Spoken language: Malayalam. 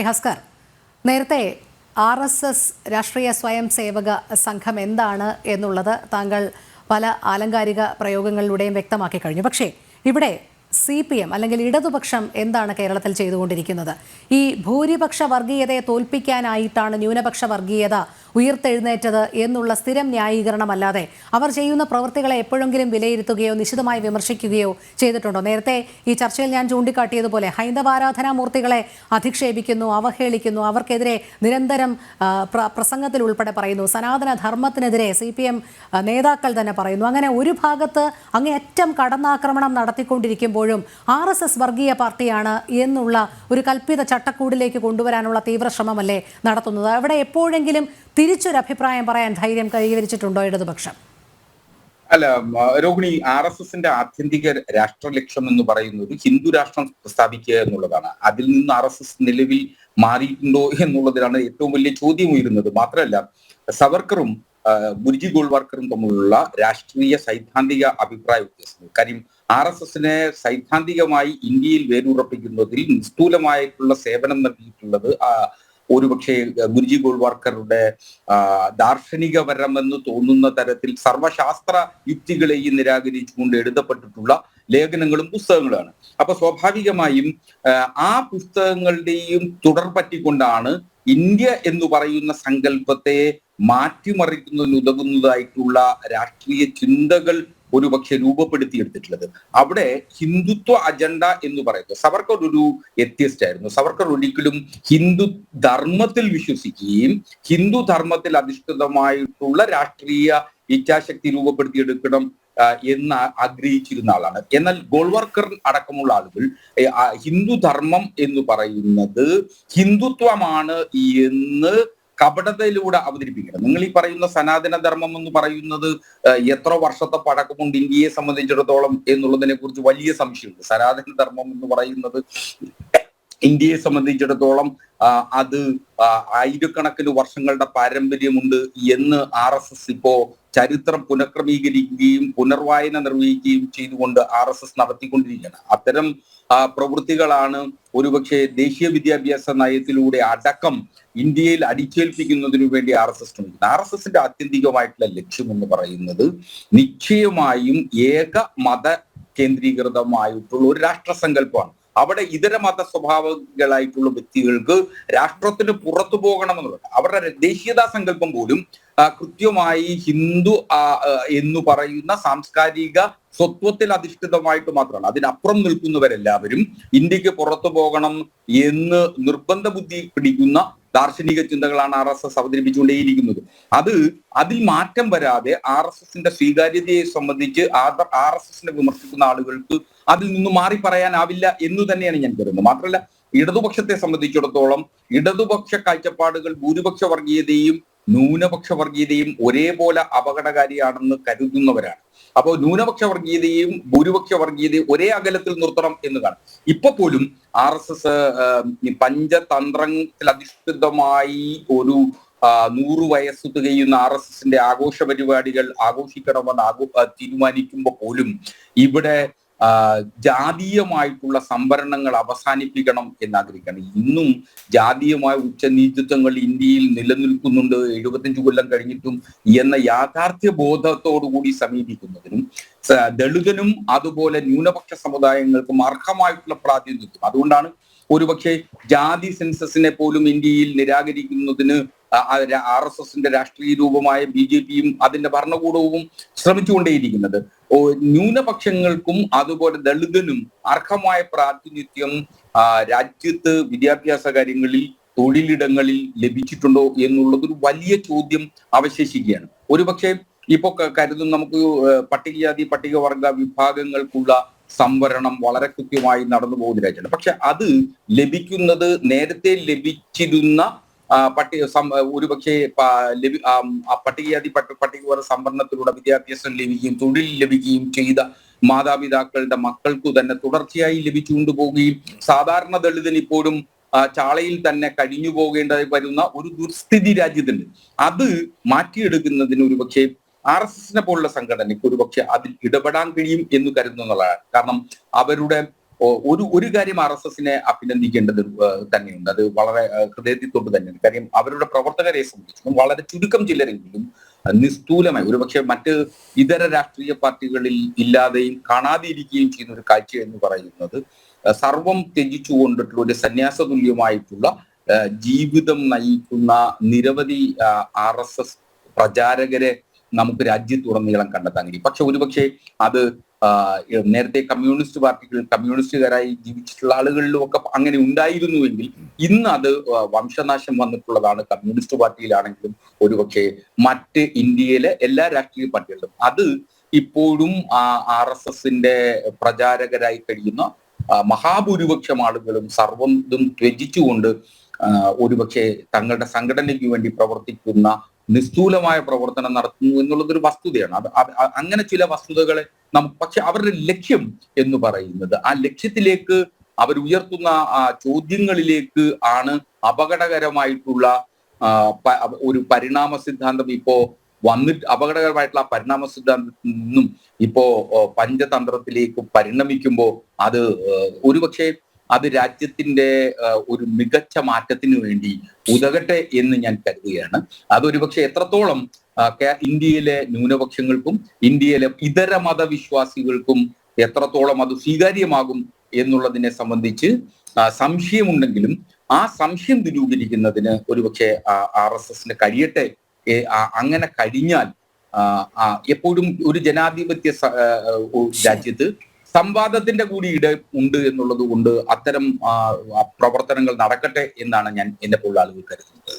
ഹസ്കർ, നേരത്തെ RSS രാഷ്ട്രീയ സ്വയം സേവക സംഘം എന്താണ് എന്നുള്ളത് താങ്കൾ പല ആലങ്കാരിക പ്രയോഗങ്ങളിലൂടെയും വ്യക്തമാക്കി കഴിഞ്ഞു. പക്ഷേ ഇവിടെ CPM അല്ലെങ്കിൽ ഇടതുപക്ഷം എന്താണ് കേരളത്തിൽ ചെയ്തുകൊണ്ടിരിക്കുന്നത്? ഈ ഭൂരിപക്ഷ വർഗീയതയെ തോൽപ്പിക്കാനായിട്ടാണ് ന്യൂനപക്ഷ വർഗീയത ഉയർത്തെഴുന്നേറ്റത് എന്നുള്ള സ്ഥിരം ന്യായീകരണമല്ലാതെ അവർ ചെയ്യുന്ന പ്രവൃത്തികളെ എപ്പോഴെങ്കിലും വിലയിരുത്തുകയോ നിശിതമായി വിമർശിക്കുകയോ ചെയ്തിട്ടുണ്ടോ? നേരത്തെ ഈ ചർച്ചയിൽ ഞാൻ ചൂണ്ടിക്കാട്ടിയതുപോലെ ഹൈന്ദവാരാധനാമൂർത്തികളെ അധിക്ഷേപിക്കുന്നു, അവഹേളിക്കുന്നു, അവർക്കെതിരെ നിരന്തരം പ്രസംഗത്തിൽ ഉൾപ്പെടെ പറയുന്നു, സനാതന ധർമ്മത്തിനെതിരെ CPM നേതാക്കൾ തന്നെ പറയുന്നു. അങ്ങനെ ഒരു ഭാഗത്ത് അങ്ങേയറ്റം കടന്നാക്രമണം നടത്തിക്കൊണ്ടിരിക്കുമ്പോഴും RSS വർഗീയ പാർട്ടിയാണ് എന്നുള്ള ഒരു കൽപ്പിത ചട്ടക്കൂടിലേക്ക് കൊണ്ടുവരാനുള്ള തീവ്ര ശ്രമമല്ലേ നടത്തുന്നത്? അവിടെ എപ്പോഴെങ്കിലും തിരിച്ചൊരു അഭിപ്രായം പറയാൻ ധൈര്യം കൈവരിച്ചിട്ടുണ്ടോ ഇടതുപക്ഷം? അല്ല രോഹിണി, RSSന്റെ ആത്യന്തിക രാഷ്ട്രലക്ഷ്യം എന്ന് പറയുന്നത് ഹിന്ദു രാഷ്ട്രം സ്ഥാപിക്കുക എന്നുള്ളതാണ്. അതിൽ നിന്ന് RSS നിലവിൽ മാറിയിട്ടുണ്ടോ എന്നുള്ളതിലാണ് ഏറ്റവും വലിയ ചോദ്യം ഉയരുന്നത്. മാത്രമല്ല, സവർക്കറും ഗുരുജി ഗോൾവാർക്കറും തമ്മിലുള്ള രാഷ്ട്രീയ സൈദ്ധാന്തിക അഭിപ്രായ വ്യത്യാസങ്ങൾ. കാര്യം RSSനെ സൈദ്ധാന്തികമായി ഇന്ത്യയിൽ വേരുറപ്പിക്കുന്നതിൽ നിസ്തൂലമായിട്ടുള്ള സേവനം നൽകിയിട്ടുള്ളത് ഒരുപക്ഷെ ഗുരുജി ഗോൾവാർക്കറുടെ ദാർശനികപരമെന്ന് തോന്നുന്ന തരത്തിൽ സർവശാസ്ത്ര യുക്തികളെയും നിരാകരിച്ചുകൊണ്ട് എഴുതപ്പെട്ടിട്ടുള്ള ലേഖനങ്ങളും പുസ്തകങ്ങളാണ്. അപ്പൊ സ്വാഭാവികമായും ആ പുസ്തകങ്ങളുടെയും തുടർ പറ്റിക്കൊണ്ടാണ് ഇന്ത്യ എന്ന് പറയുന്ന സങ്കല്പത്തെ മാറ്റിമറിക്കുന്നതിന് ഉതകുന്നതായിട്ടുള്ള രാഷ്ട്രീയ ചിന്തകൾ ഒരുപക്ഷെ രൂപപ്പെടുത്തിയെടുത്തിട്ടുള്ളത്. അവിടെ ഹിന്ദുത്വ അജണ്ട എന്ന് പറയുന്നത്, സവർക്കർ ഒരു എത്തിയസ്റ്റ് ആയിരുന്നു. സവർക്കർ ഒരിക്കലും ഹിന്ദു ധർമ്മത്തിൽ വിശ്വസിക്കുകയും ഹിന്ദു ധർമ്മത്തിൽ അധിഷ്ഠിതമായിട്ടുള്ള രാഷ്ട്രീയ ഇച്ഛാശക്തി രൂപപ്പെടുത്തിയെടുക്കണം എന്ന് ആഗ്രഹിച്ചിരുന്ന ആളാണ്. എന്നാൽ ഗോൾവാർക്കർ അടക്കമുള്ള ആളുകൾ ഹിന്ദു ധർമ്മം എന്ന് പറയുന്നത് ഹിന്ദുത്വമാണ് എന്ന് കപടതയിലൂടെ അവതരിപ്പിക്കണം. നിങ്ങൾ ഈ പറയുന്ന സനാതന ധർമ്മം എന്ന് പറയുന്നത് എത്ര വർഷത്തെ പഴക്കമുണ്ട് ഇന്ത്യയെ സംബന്ധിച്ചിടത്തോളം എന്നുള്ളതിനെ കുറിച്ച് വലിയ സംശയമുണ്ട്. സനാതന ധർമ്മം എന്ന് പറയുന്നത് ഇന്ത്യയെ സംബന്ധിച്ചിടത്തോളം അത് ആയിരക്കണക്കിന് വർഷങ്ങളുടെ പാരമ്പര്യമുണ്ട് എന്ന് RSS ഇപ്പോ ചരിത്രം പുനഃക്രമീകരിക്കുകയും പുനർവായന നിർവഹിക്കുകയും ചെയ്തുകൊണ്ട് RSS നടത്തിക്കൊണ്ടിരിക്കുകയാണ്. അത്തരം പ്രവൃത്തികളാണ് ഒരുപക്ഷെ ദേശീയ വിദ്യാഭ്യാസ നയത്തിലൂടെ അടക്കം ഇന്ത്യയിൽ അടിച്ചേൽപ്പിക്കുന്നതിനു വേണ്ടി RSS ശ്രമിക്കുന്നത്. RSSന്റെ ആത്യന്തികമായിട്ടുള്ള ലക്ഷ്യം എന്ന് പറയുന്നത് നിശ്ചയമായും ഏക മത കേന്ദ്രീകൃതമായിട്ടുള്ള ഒരു രാഷ്ട്രസങ്കല്പമാണ്. അവിടെ ഇതര മത സ്വഭാവങ്ങളായിട്ടുള്ള വ്യക്തികൾക്ക് രാഷ്ട്രത്തിന് പുറത്തു പോകണമെന്നുള്ളത്. അവരുടെ ദേശീയതാ സങ്കല്പം പോലും കൃത്യമായി ഹിന്ദു എന്ന് പറയുന്ന സാംസ്കാരിക സ്വത്വത്തിൽ അധിഷ്ഠിതമായിട്ട് മാത്രമാണ്. അതിനപ്പുറം നിൽക്കുന്നവരെല്ലാവരും ഇന്ത്യക്ക് പുറത്തു പോകണം എന്ന് നിർബന്ധ ബുദ്ധി പിടിക്കുന്ന ദാർശനിക ചിന്തകളാണ് RSS അവതരിപ്പിച്ചുകൊണ്ടേയിരിക്കുന്നത്. അതിൽ മാറ്റം വരാതെ RSSന്റെ സ്വീകാര്യതയെ സംബന്ധിച്ച് RSSനെ വിമർശിക്കുന്ന ആളുകൾക്ക് അതിൽ നിന്ന് മാറി പറയാനാവില്ല എന്ന് തന്നെയാണ് ഞാൻ കരുതുന്നത്. മാത്രമല്ല, ഇടതുപക്ഷത്തെ സംബന്ധിച്ചിടത്തോളം ഇടതുപക്ഷ കാഴ്ചപ്പാടുകൾ ഭൂരിപക്ഷ വർഗീയതയും ന്യൂനപക്ഷ വർഗീയതയും ഒരേപോലെ അപകടകാരിയാണെന്ന് കരുതുന്നവരാണ്. അപ്പോൾ ന്യൂനപക്ഷ വർഗീയതയും ഭൂരിപക്ഷ വർഗീയതയും ഒരേ അകലത്തിൽ നിർത്തണം എന്ന് കാണും. ഇപ്പൊ പോലും RSS പഞ്ചതന്ത്രത്തിൽ അധിഷ്ഠിതമായി ഒരു 100 വയസ്സ് തികയുന്ന RSSന്റെ ആഘോഷ പരിപാടികൾ ആഘോഷിക്കണമെന്ന് തീരുമാനിക്കുമ്പോൾ പോലും ഇവിടെ ജാതീയമായിട്ടുള്ള സംവരണങ്ങൾ അവസാനിപ്പിക്കണം എന്നാഗ്രഹിക്കണം. ഇന്നും ജാതീയമായ ഉച്ചനീചത്വങ്ങൾ ഇന്ത്യയിൽ നിലനിൽക്കുന്നുണ്ട് 75 കൊല്ലം കഴിഞ്ഞിട്ടും എന്ന യാഥാർത്ഥ്യ ബോധത്തോടുകൂടി സമീപിക്കുന്നതിനും ദളിതനും അതുപോലെ ന്യൂനപക്ഷ സമുദായങ്ങൾക്കും അർഹമായിട്ടുള്ള പ്രാതിനിധ്യം. അതുകൊണ്ടാണ് ഒരുപക്ഷെ ജാതി സെൻസസിനെ പോലും ഇന്ത്യയിൽ നിരാകരിക്കുന്നതിന് RSSന്റെ രാഷ്ട്രീയ രൂപമായ BJPയും അതിന്റെ ഭരണകൂടവും ശ്രമിച്ചുകൊണ്ടേയിരിക്കുന്നത്. ന്യൂനപക്ഷങ്ങൾക്കും അതുപോലെ ദളിതനും അർഹമായ പ്രാതിനിധ്യം രാജ്യത്ത് വിദ്യാഭ്യാസ കാര്യങ്ങളിൽ തൊഴിലിടങ്ങളിൽ ലഭിച്ചിട്ടുണ്ടോ എന്നുള്ളത് ഒരു വലിയ ചോദ്യം അവശേഷിക്കുകയാണ്. ഒരുപക്ഷെ ഇപ്പൊ കരുതും നമുക്ക് പട്ടികജാതി പട്ടികവർഗ വിഭാഗങ്ങൾക്കുള്ള സംവരണം വളരെ കൃത്യമായി നടന്നു പോകുന്ന രാജ്യമാണ്. പക്ഷെ അത് ലഭിക്കുന്നത് നേരത്തെ ലഭിച്ചിരുന്ന ഒരുപക്ഷെ പട്ടികജാതി പട്ടികവർഗ സംവരണത്തിലൂടെ വിദ്യാഭ്യാസം ലഭിക്കുകയും തൊഴിൽ ലഭിക്കുകയും ചെയ്ത മാതാപിതാക്കളുടെ മക്കൾക്കു തന്നെ തുടർച്ചയായി ലഭിച്ചുകൊണ്ട് പോവുകയും സാധാരണ ദളിതൻ ഇപ്പോഴും ചാളയിൽ തന്നെ കഴിഞ്ഞു പോകേണ്ടതായി വരുന്ന ഒരു ദുർസ്ഥിതി രാജ്യത്തുണ്ട്. അത് മാറ്റിയെടുക്കുന്നതിന് ഒരുപക്ഷെ RSSനെ പോലുള്ള സംഘടനയ്ക്ക് ഒരുപക്ഷെ അതിൽ ഇടപെടാൻ കഴിയും എന്ന് കരുതുന്നതാണ്. കാരണം അവരുടെ ഒരു കാര്യം RSSനെ അഭിനന്ദിക്കേണ്ടത് തന്നെയുണ്ട്. അത് വളരെ ഹൃദയത്തിൽ തൊട്ട് തന്നെയാണ്. കാര്യം അവരുടെ പ്രവർത്തകരെ സംബന്ധിച്ചും വളരെ ചുരുക്കം ചിലരെങ്കിലും നിസ്തൂലമായി, ഒരുപക്ഷെ മറ്റ് ഇതര രാഷ്ട്രീയ പാർട്ടികളിൽ ഇല്ലാതെയും കാണാതെയിരിക്കുകയും ചെയ്യുന്ന ഒരു കാഴ്ച എന്ന് പറയുന്നത് സർവം ത്യജിച്ചു കൊണ്ടിട്ടുള്ള ഒരു സന്യാസ തുല്യമായിട്ടുള്ള ജീവിതം നയിക്കുന്ന നിരവധി RSS പ്രചാരകരെ നമുക്ക് രാജ്യത്തുടനീളം കണ്ടെത്താൻ കഴിയും. പക്ഷെ ഒരുപക്ഷെ അത് നേരത്തെ കമ്മ്യൂണിസ്റ്റ് പാർട്ടികളിൽ കമ്മ്യൂണിസ്റ്റുകാരായി ജീവിച്ചിട്ടുള്ള ആളുകളിലും ഒക്കെ അങ്ങനെ ഉണ്ടായിരുന്നുവെങ്കിൽ ഇന്ന് അത് വംശനാശം വന്നിട്ടുള്ളതാണ്. കമ്മ്യൂണിസ്റ്റ് പാർട്ടിയിലാണെങ്കിലും ഒരുപക്ഷെ മറ്റ് ഇന്ത്യയിലെ എല്ലാ രാഷ്ട്രീയ പാർട്ടികളിലും അത് ഇപ്പോഴും RSSന്റെ പ്രചാരകരായി കഴിയുന്ന മഹാഭൂരിപക്ഷം ആളുകളും സർവ്വം ത്യജിച്ചുകൊണ്ട് ഒരുപക്ഷെ തങ്ങളുടെ സംഘടനയ്ക്ക് വേണ്ടി പ്രവർത്തിക്കുന്ന നിസ്തൂലമായ പ്രവർത്തനം നടത്തുന്നു എന്നുള്ളതൊരു വസ്തുതയാണ്. അങ്ങനെ ചില വസ്തുതകളെ പക്ഷെ അവരുടെ ലക്ഷ്യം എന്ന് പറയുന്നത് ആ ലക്ഷ്യത്തിലേക്ക് അവർ ഉയർത്തുന്ന ചോദ്യങ്ങളിലേക്ക് ആണ് അപകടകരമായിട്ടുള്ള ഒരു പരിണാമ സിദ്ധാന്തം ഇപ്പോ അപകടകരമായിട്ടുള്ള പരിണാമ സിദ്ധാന്തത്തിൽ നിന്നും ഇപ്പോ പഞ്ചതന്ത്രത്തിലേക്ക് പരിണമിക്കുമ്പോൾ അത് ഒരുപക്ഷെ അത് രാജ്യത്തിന്റെ ഒരു മികച്ച മാറ്റത്തിന് വേണ്ടി ഉതകട്ടെ എന്ന് ഞാൻ കരുതുകയാണ്. അതൊരുപക്ഷെ എത്രത്തോളം ഇന്ത്യയിലെ ന്യൂനപക്ഷങ്ങൾക്കും ഇന്ത്യയിലെ ഇതര മതവിശ്വാസികൾക്കും എത്രത്തോളം അത് സ്വീകാര്യമാകും എന്നുള്ളതിനെ സംബന്ധിച്ച് സംശയമുണ്ടെങ്കിലും ആ സംശയം ദൂരീകരിക്കുന്നതിന് ഒരുപക്ഷെ RSSന് കഴിയട്ടെ. അങ്ങനെ കഴിഞ്ഞാൽ എപ്പോഴും ഒരു ജനാധിപത്യ രാജ്യത്ത് സംവാദത്തിന്റെ കൂടി ഉണ്ട് എന്നുള്ളത് കൊണ്ട് അത്തരം പ്രവർത്തനങ്ങൾ നടക്കട്ടെ എന്നാണ് ഞാൻ എന്നെ പോലുള്ള ആളുകൾ കരുതുന്നത്.